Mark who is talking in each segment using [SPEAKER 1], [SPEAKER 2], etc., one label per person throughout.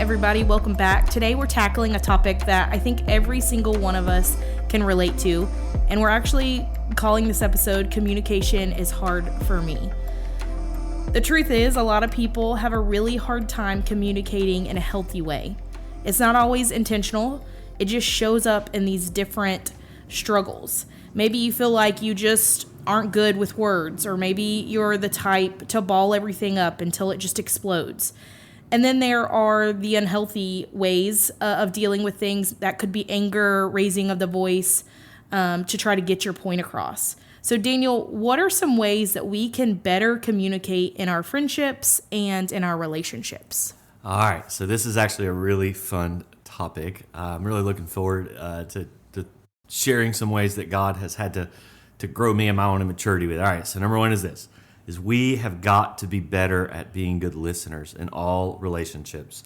[SPEAKER 1] everybody. Welcome back. Today we're tackling a topic that I think every single one of us can relate to, and we're actually calling this episode Communication is Hard for Me. The truth is, a lot of people have a really hard time communicating in a healthy way. It's not always intentional. It just shows up in these different struggles. Maybe you feel like you just aren't good with words, or maybe you're the type to ball everything up until it just explodes. And then there are the unhealthy ways of dealing with things that could be anger, raising of the voice, to try to get your point across. So Daniel, what are some ways that we can better communicate in our friendships and in our relationships?
[SPEAKER 2] All right, so this is actually a really fun topic. I'm really looking forward to sharing some ways that God has had to grow me in my own immaturity with. All right, so number one is this. Is we have got to be better at being good listeners in all relationships.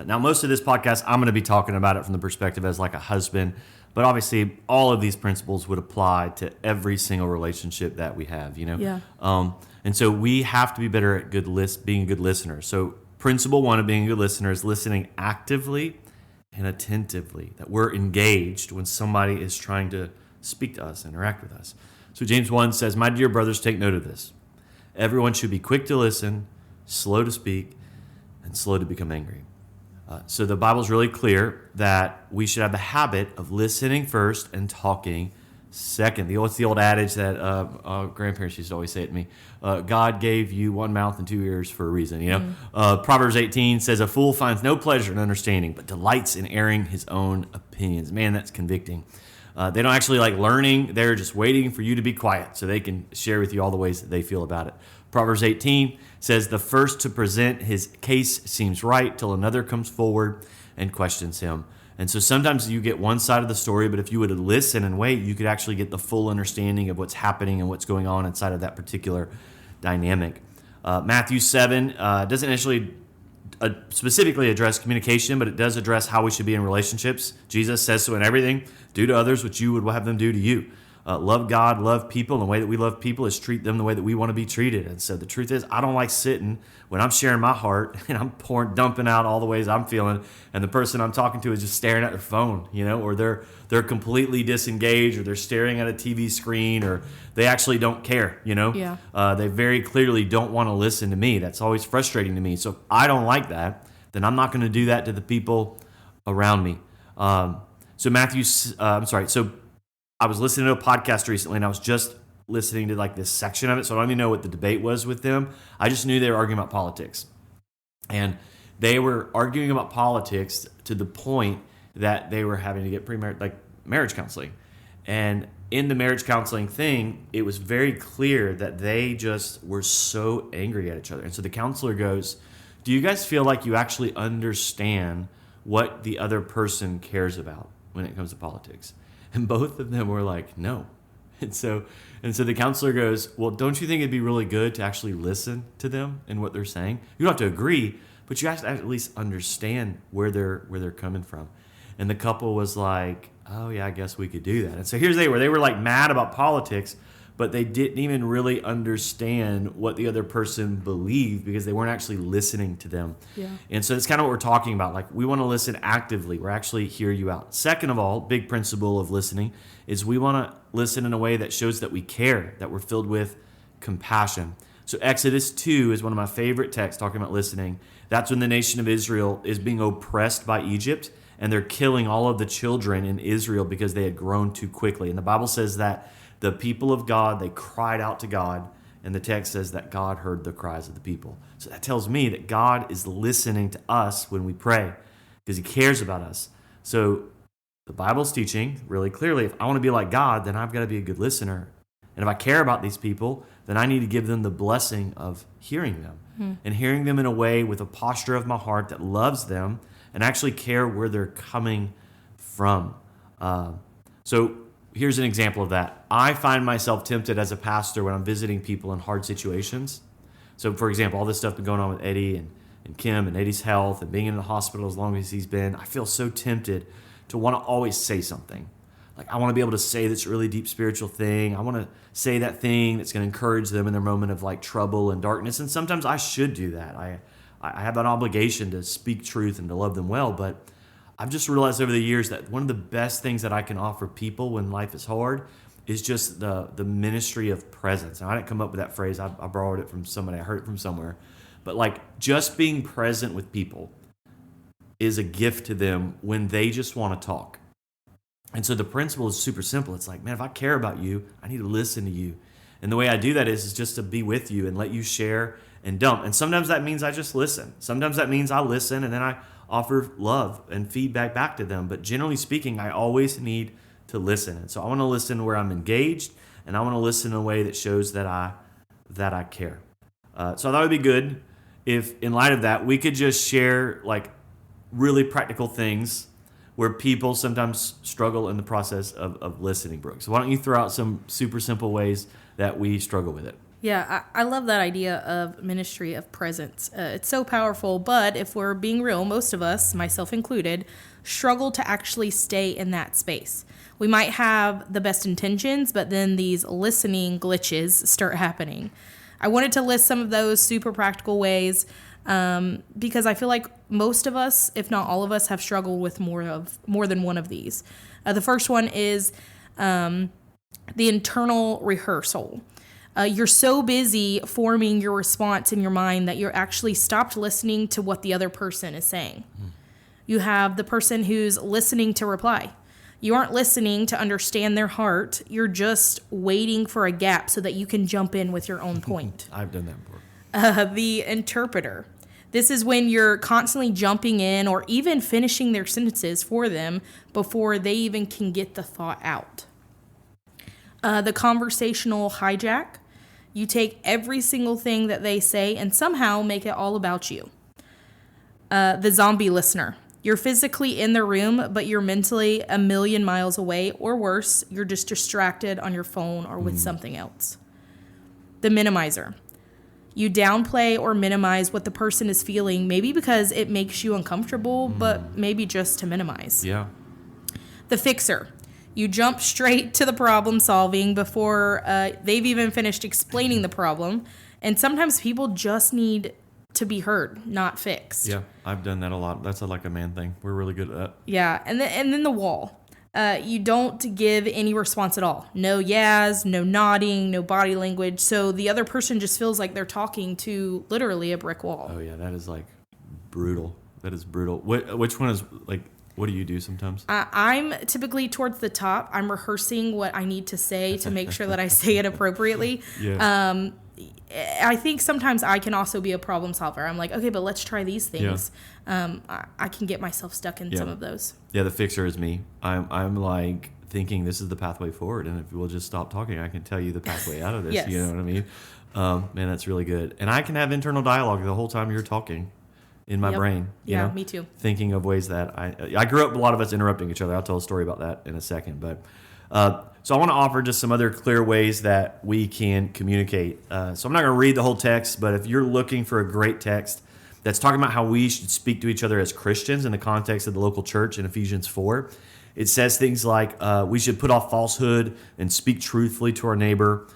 [SPEAKER 2] Now, most of this podcast, I'm going to be talking about it from the perspective as like a husband, but obviously all of these principles would apply to every single relationship that we have, you know?
[SPEAKER 1] Yeah.
[SPEAKER 2] And so we have to be better at being a good listener. So principle one of being a good listener is listening actively and attentively, that we're engaged when somebody is trying to speak to us, interact with us. So James 1 says, "My dear brothers, take note of this. Everyone should be quick to listen, slow to speak, and slow to become angry." So the Bible's really clear that we should have the habit of listening first and talking second. What's the old adage that grandparents used to always say to me? God gave you one mouth and two ears for a reason. You know, Proverbs 18 says, "A fool finds no pleasure in understanding, but delights in airing his own opinions." Man, that's convicting. They don't actually like learning. They're just waiting for you to be quiet so they can share with you all the ways that they feel about it. Proverbs 18 says, "The first to present his case seems right till another comes forward and questions him." And so sometimes you get one side of the story, but if you would listen and wait, you could actually get the full understanding of what's happening and what's going on inside of that particular dynamic. Matthew 7 doesn't actually specifically address communication, but it does address how we should be in relationships. Jesus says so in everything. Do to others what you would have them do to you. Love God, love people, and the way that we love people is treat them the way that we want to be treated. And so the truth is, I don't like sitting when I'm sharing my heart and I'm dumping out all the ways I'm feeling, and the person I'm talking to is just staring at their phone, you know, or they're completely disengaged, or they're staring at a TV screen, or they actually don't care, you know.
[SPEAKER 1] Yeah.
[SPEAKER 2] They very clearly don't want to listen to me. That's always frustrating to me. So if I don't like that, then I'm not going to do that to the people around me. So I was listening to a podcast recently, and I was just listening to like this section of it, so I don't even know what the debate was with them. I just knew they were arguing about politics. And they were arguing about politics to the point that they were having to get marriage counseling. And in the marriage counseling thing, it was very clear that they just were so angry at each other. And so the counselor goes, "Do you guys feel like you actually understand what the other person cares about when it comes to politics?" And both of them were like, "No." And so the counselor goes, "Well, don't you think it'd be really good to actually listen to them and what they're saying? You don't have to agree, but you have to at least understand where they're coming from." And the couple was like, "Oh yeah, I guess we could do that." And so here's they were like mad about politics, but they didn't even really understand what the other person believed because they weren't actually listening to them.
[SPEAKER 1] Yeah.
[SPEAKER 2] And so that's kind of what we're talking about. Like, we want to listen actively. We're actually hear you out. Second of all, big principle of listening is we want to listen in a way that shows that we care, that we're filled with compassion. So Exodus 2 is one of my favorite texts talking about listening. That's when the nation of Israel is being oppressed by Egypt, and they're killing all of the children in Israel because they had grown too quickly. And the Bible says that the people of God, they cried out to God, and the text says that God heard the cries of the people. So that tells me that God is listening to us when we pray because he cares about us. So the Bible's teaching really clearly, if I want to be like God, then I've got to be a good listener. And if I care about these people, then I need to give them the blessing of hearing them and hearing them in a way with a posture of my heart that loves them and actually care where they're coming from. So here's an example of that. I find myself tempted as a pastor when I'm visiting people in hard situations. So, for example, all this stuff been going on with Eddie and Kim and Eddie's health and being in the hospital as long as he's been. I feel so tempted to want to always say something. Like, I want to be able to say this really deep spiritual thing. I want to say that thing that's going to encourage them in their moment of like trouble and darkness. And sometimes I should do that. I have an obligation to speak truth and to love them well. But I've just realized over the years that one of the best things that I can offer people when life is hard is just the ministry of presence. Now, I didn't come up with that phrase. I borrowed it from somebody. I heard it from somewhere. But like just being present with people is a gift to them when they just want to talk. And so the principle is super simple. It's like, man, if I care about you, I need to listen to you. And the way I do that is just to be with you and let you share and dump. And sometimes that means I just listen. Sometimes that means I listen and then I offer love and feedback back to them. But generally speaking, I always need to listen. And so I want to listen where I'm engaged, and I want to listen in a way that shows that I care. So I thought it would be good if, in light of that, we could just share like really practical things where people sometimes struggle in the process of listening, Brooke. So why don't you throw out some super simple ways that we struggle with it?
[SPEAKER 1] Yeah, I love that idea of ministry of presence. It's so powerful, but if we're being real, most of us, myself included, struggle to actually stay in that space. We might have the best intentions, but then these listening glitches start happening. I wanted to list some of those super practical ways because I feel like most of us, if not all of us, have struggled with more than one of these. The first one is the internal rehearsal. You're so busy forming your response in your mind that you're actually stopped listening to what the other person is saying. You have the person who's listening to reply. You aren't listening to understand their heart. You're just waiting for a gap so that you can jump in with your own point.
[SPEAKER 2] I've done that before.
[SPEAKER 1] The interpreter. This is when you're constantly jumping in or even finishing their sentences for them before they even can get the thought out. The conversational hijack. You take every single thing that they say and somehow make it all about you. The zombie listener. You're physically in the room, but you're mentally a million miles away, or worse, you're just distracted on your phone or with something else. The minimizer. You downplay or minimize what the person is feeling, maybe because it makes you uncomfortable, but maybe just to minimize.
[SPEAKER 2] Yeah.
[SPEAKER 1] The fixer. You jump straight to the problem solving before they've even finished explaining the problem. And sometimes people just need to be heard, not fixed.
[SPEAKER 2] Yeah, I've done that a lot. That's like a man thing. We're really good at that.
[SPEAKER 1] Yeah, and then the wall. You don't give any response at all. No yes, no nodding, no body language. So the other person just feels like they're talking to literally a brick wall.
[SPEAKER 2] Oh yeah, that is like brutal. That is brutal. Which one is like, what do you do sometimes?
[SPEAKER 1] I'm typically towards the top. I'm rehearsing what I need to say to make sure that I say it appropriately.
[SPEAKER 2] Yeah.
[SPEAKER 1] I think sometimes I can also be a problem solver. I'm like, okay, but let's try these things. Yeah. I can get myself stuck in some of those. Yeah,
[SPEAKER 2] the fixer is me. I'm like thinking this is the pathway forward, and if we'll just stop talking, I can tell you the pathway out of this.
[SPEAKER 1] Yes.
[SPEAKER 2] You know what I mean? Man, that's really good. And I can have internal dialogue the whole time you're talking in my brain. You know?
[SPEAKER 1] Me too.
[SPEAKER 2] Thinking of ways that I grew up, a lot of us interrupting each other. I'll tell a story about that in a second, but. So I want to offer just some other clear ways that we can communicate. So I'm not going to read the whole text, but if you're looking for a great text that's talking about how we should speak to each other as Christians in the context of the local church in Ephesians 4, it says things like we should put off falsehood and speak truthfully to our neighbor.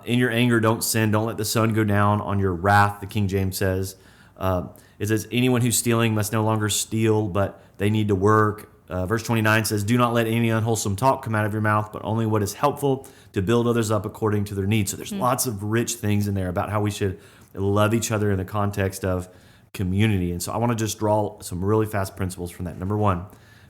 [SPEAKER 2] In your anger, don't sin. Don't let the sun go down on your wrath, the King James says. It says anyone who's stealing must no longer steal, but they need to work. Verse 29 says, do not let any unwholesome talk come out of your mouth, but only what is helpful to build others up according to their needs. So there's lots of rich things in there about how we should love each other in the context of community. And so I want to just draw some really fast principles from that. Number one,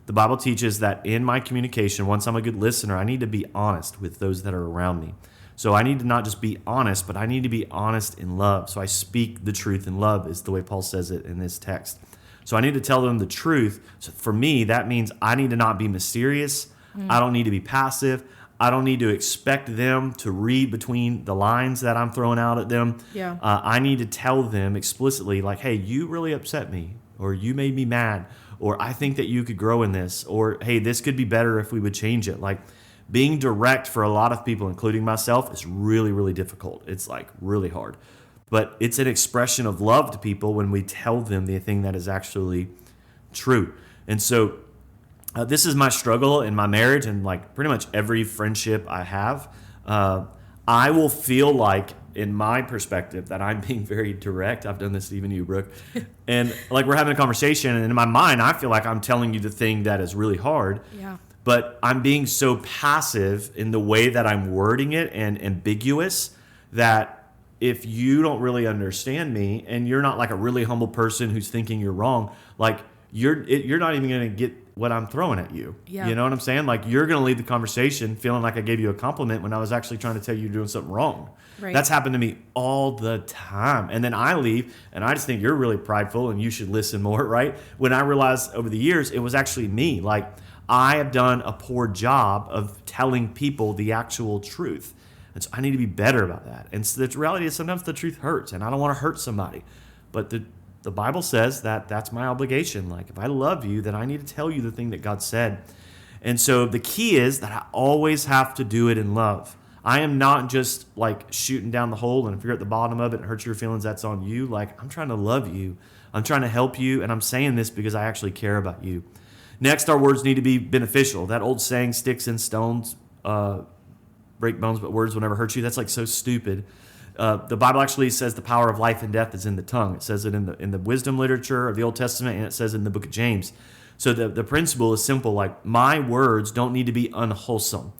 [SPEAKER 2] the Bible teaches that in my communication, once I'm a good listener, I need to be honest with those that are around me. So I need to not just be honest, but I need to be honest in love. So I speak the truth in love is the way Paul says it in this text. So I need to tell them the truth. So for me, that means I need to not be mysterious. I don't need to be passive. I don't need to expect them to read between the lines that I'm throwing out at them.
[SPEAKER 1] Yeah.
[SPEAKER 2] I need to tell them explicitly, like, hey, you really upset me, or you made me mad, or I think that you could grow in this, or hey, this could be better if we would change it. Like, being direct for a lot of people, including myself, is really, really difficult. It's like really hard. But it's an expression of love to people when we tell them the thing that is actually true. And so this is my struggle in my marriage and like pretty much every friendship I have. I will feel like in my perspective that I'm being very direct. I've done this to even you, Brooke. And like we're having a conversation, and in my mind, I feel like I'm telling you the thing that is really hard.
[SPEAKER 1] Yeah.
[SPEAKER 2] But I'm being so passive in the way that I'm wording it and ambiguous that if you don't really understand me and you're not like a really humble person who's thinking you're wrong, like you're not even going to get what I'm throwing at you.
[SPEAKER 1] Yeah.
[SPEAKER 2] You know what I'm saying? Like you're going to leave the conversation feeling like I gave you a compliment when I was actually trying to tell you you're doing something wrong.
[SPEAKER 1] Right.
[SPEAKER 2] That's happened to me all the time. And then I leave and I just think you're really prideful and you should listen more, right? When I realized over the years, it was actually me. Like I have done a poor job of telling people the actual truth. And so I need to be better about that. And so the reality is sometimes the truth hurts and I don't want to hurt somebody. But the Bible says that that's my obligation. Like if I love you, then I need to tell you the thing that God said. And so the key is that I always have to do it in love. I am not just like shooting down the hole, and if you're at the bottom of it and it hurts your feelings, that's on you. Like I'm trying to love you. I'm trying to help you, and I'm saying this because I actually care about you. Next, our words need to be beneficial. That old saying, sticks and stones break bones, but words will never hurt you. That's like so stupid. The Bible actually says the power of life and death is in the tongue. It says it in the wisdom literature of the Old Testament, and it says in the book of James. So the principle is simple. Like my words don't need to be unwholesome.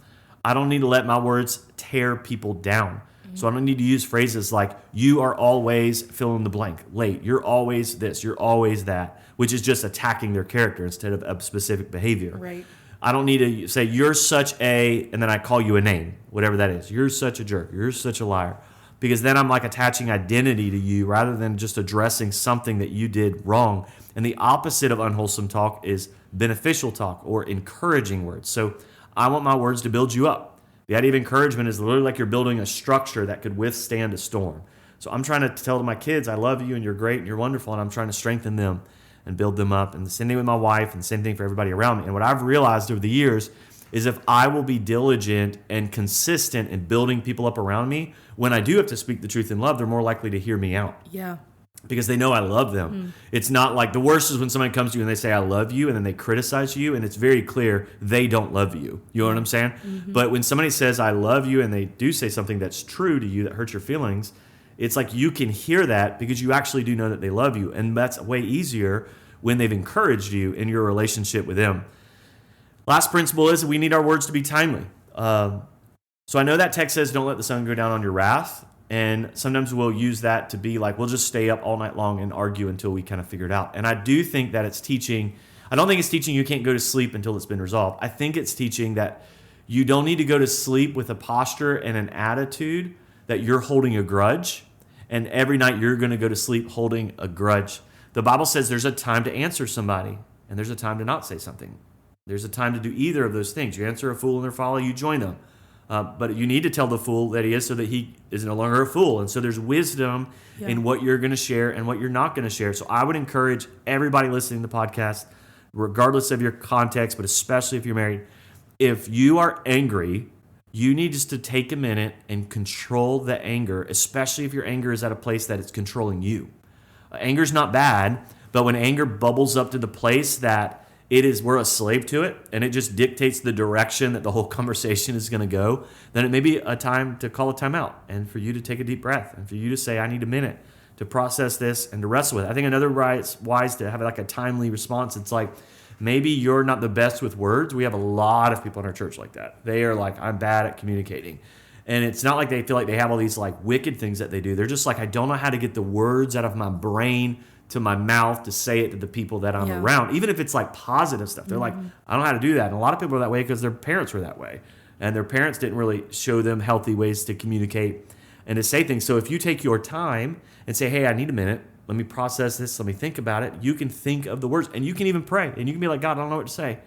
[SPEAKER 2] I don't need to let my words tear people down. So I don't need to use phrases like, you are always fill in the blank, late. You're always this, you're always that, which is just attacking their character instead of a specific behavior.
[SPEAKER 1] Right.
[SPEAKER 2] I don't need to say, you're such a, and then I call you a name, whatever that is. You're such a jerk. You're such a liar. Because then I'm like attaching identity to you rather than just addressing something that you did wrong. And the opposite of unwholesome talk is beneficial talk or encouraging words. So I want my words to build you up. The idea of encouragement is literally like you're building a structure that could withstand a storm. So I'm trying to tell my kids, I love you and you're great and you're wonderful, and I'm trying to strengthen them and build them up. And the same thing with my wife, and the same thing for everybody around me. And what I've realized over the years is if I will be diligent and consistent in building people up around me, when I do have to speak the truth in love, they're more likely to hear me out.
[SPEAKER 1] Yeah.
[SPEAKER 2] Because they know I love them. It's not like, the worst is when somebody comes to you and they say, I love you, and then they criticize you, and it's very clear they don't love you. You know what I'm saying? But when somebody says, I love you, and they do say something that's true to you that hurts your feelings, it's like you can hear that because you actually do know that they love you. And that's way easier when they've encouraged you in your relationship with them. Last principle is that we need our words to be timely. So I know that text says, don't let the sun go down on your wrath. And sometimes we'll use that to be like, we'll just stay up all night long and argue until we kind of figure it out. And I do think that it's teaching, I don't think it's teaching you can't go to sleep until it's been resolved. I think it's teaching that you don't need to go to sleep with a posture and an attitude that you're holding a grudge. And every night you're going to go to sleep holding a grudge. The Bible says there's a time to answer somebody, and there's a time to not say something. There's a time to do either of those things. You answer a fool in their folly, you join them. But you need to tell the fool that he is so that he is no longer a fool. And so there's wisdom in what you're going to share and what you're not going to share. So I would encourage everybody listening to the podcast, regardless of your context, but especially if you're married, if you are angry, you need just to take a minute and control the anger, especially if your anger is at a place that it's controlling you. Anger is not bad, but when anger bubbles up to the place that we're a slave to it, and it just dictates the direction that the whole conversation is going to go, then it may be a time to call a timeout and for you to take a deep breath and for you to say, I need a minute to process this and to wrestle with it. I think another wise to have like a timely response. It's like, maybe you're not the best with words. We have a lot of people in our church like that. They are like, I'm bad at communicating. And it's not like they feel like they have all these like wicked things that they do. They're just like, I don't know how to get the words out of my brain to my mouth to say it to the people that I'm around, even if it's like positive stuff. They're like, I don't know how to do that. And a lot of people are that way because their parents were that way. And their parents didn't really show them healthy ways to communicate and to say things. So if you take your time and say, hey, I need a minute. Let me process this. Let me think about it. You can think of the words, and you can even pray. And you can be like, God, I don't know what to say.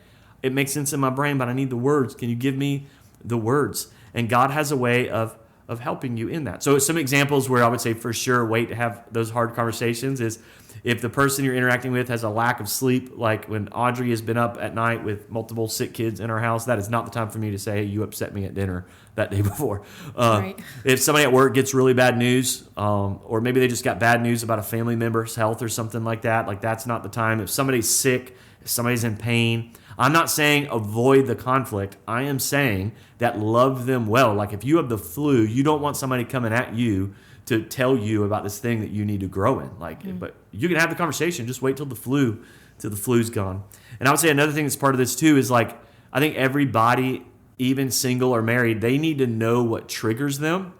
[SPEAKER 2] It makes sense in my brain, but I need the words. Can you give me the words? And God has a way of helping you in that. So some examples where I would say for sure wait to have those hard conversations is if the person you're interacting with has a lack of sleep, like when Audrey has been up at night with multiple sick kids in our house, that is not the time for me to say, hey, you upset me at dinner that day before.
[SPEAKER 1] Right.
[SPEAKER 2] If somebody at work gets really bad news, or maybe they just got bad news about a family member's health or something like that, like that's not the time. If somebody's sick, if somebody's in pain, I'm not saying avoid the conflict. I am saying that love them well. Like if you have the flu, you don't want somebody coming at you to tell you about this thing that you need to grow in. But you can have the conversation. Just wait till the flu's gone. And I would say another thing that's part of this too is like, I think everybody, even single or married, they need to know what triggers them.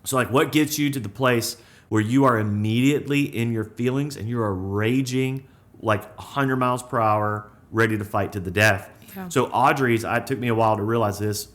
[SPEAKER 2] So like what gets you to the place where you are immediately in your feelings and you are raging like 100 miles per hour, ready to fight to the death. Yeah. So Audrey's, it took me a while to realize this.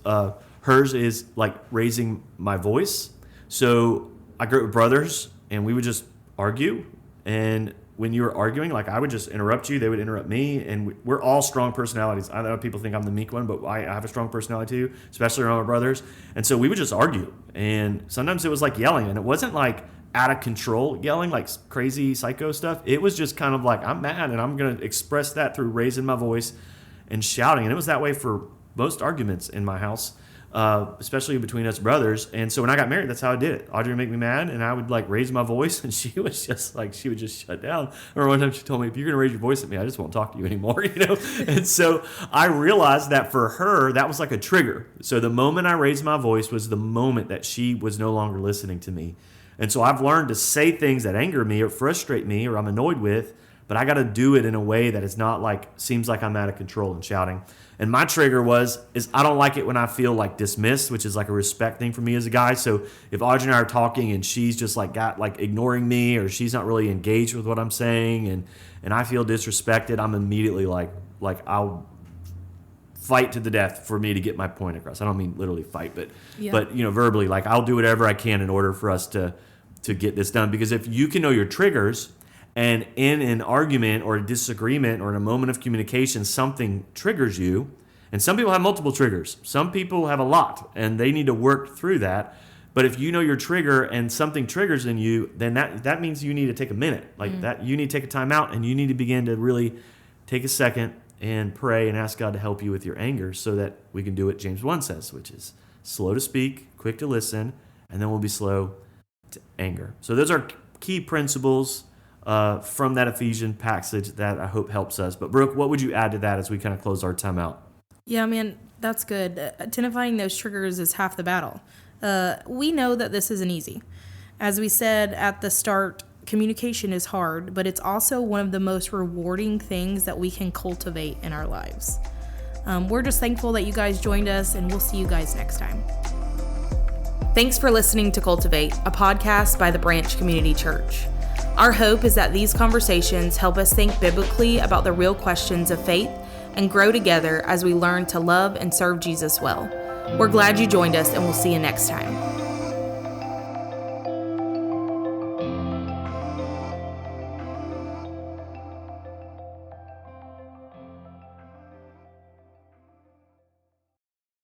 [SPEAKER 2] Hers is like raising my voice. So I grew up with brothers and we would just argue. And when you were arguing, like I would just interrupt you, they would interrupt me. And we're all strong personalities. I know people think I'm the meek one, but I have a strong personality too, especially around my brothers. And so we would just argue. And sometimes it was like yelling, and it wasn't like out of control yelling, like crazy psycho stuff. It was just kind of like, I'm mad and I'm going to express that through raising my voice and shouting. And it was that way for most arguments in my house, especially between us brothers. And so when I got married, that's how I did it. Audrey would make me mad and I would like raise my voice, and she was just like, she would just shut down. Or one time she told me, if you're going to raise your voice at me, I just won't talk to you anymore, you know? And so I realized that for her, that was like a trigger. So the moment I raised my voice was the moment that she was no longer listening to me. And so I've learned to say things that anger me or frustrate me or I'm annoyed with, but I got to do it in a way that is not like, seems like I'm out of control and shouting. And my trigger is I don't like it when I feel like dismissed, which is like a respect thing for me as a guy. So if Audrey and I are talking and she's just like ignoring me, or she's not really engaged with what I'm saying, and I feel disrespected, I'm immediately like I'll fight to the death for me to get my point across. I don't mean literally fight, but verbally, like I'll do whatever I can in order for us to get this done. Because if you can know your triggers, and in an argument or a disagreement or in a moment of communication, something triggers you, and some people have multiple triggers. Some people have a lot, and they need to work through that. But if you know your trigger and something triggers in you, then that means you need to take a minute. That you need to take a time out, and you need to begin to really take a second and pray and ask God to help you with your anger so that we can do what James 1 says, which is slow to speak, quick to listen, and then we'll be slow to anger. So those are key principles from that Ephesians passage that I hope helps us. But Brooke, what would you add to that as we kind of close our time out?
[SPEAKER 1] Yeah, man, that's good. Identifying those triggers is half the battle. We know that this isn't easy. As we said at the start, communication is hard, but it's also one of the most rewarding things that we can cultivate in our lives. We're just thankful that you guys joined us, and we'll see you guys next time. Thanks for listening to Cultivate, a podcast by the Branch Community Church. Our hope is that these conversations help us think biblically about the real questions of faith and grow together as we learn to love and serve Jesus well. We're glad you joined us, and we'll see you next time.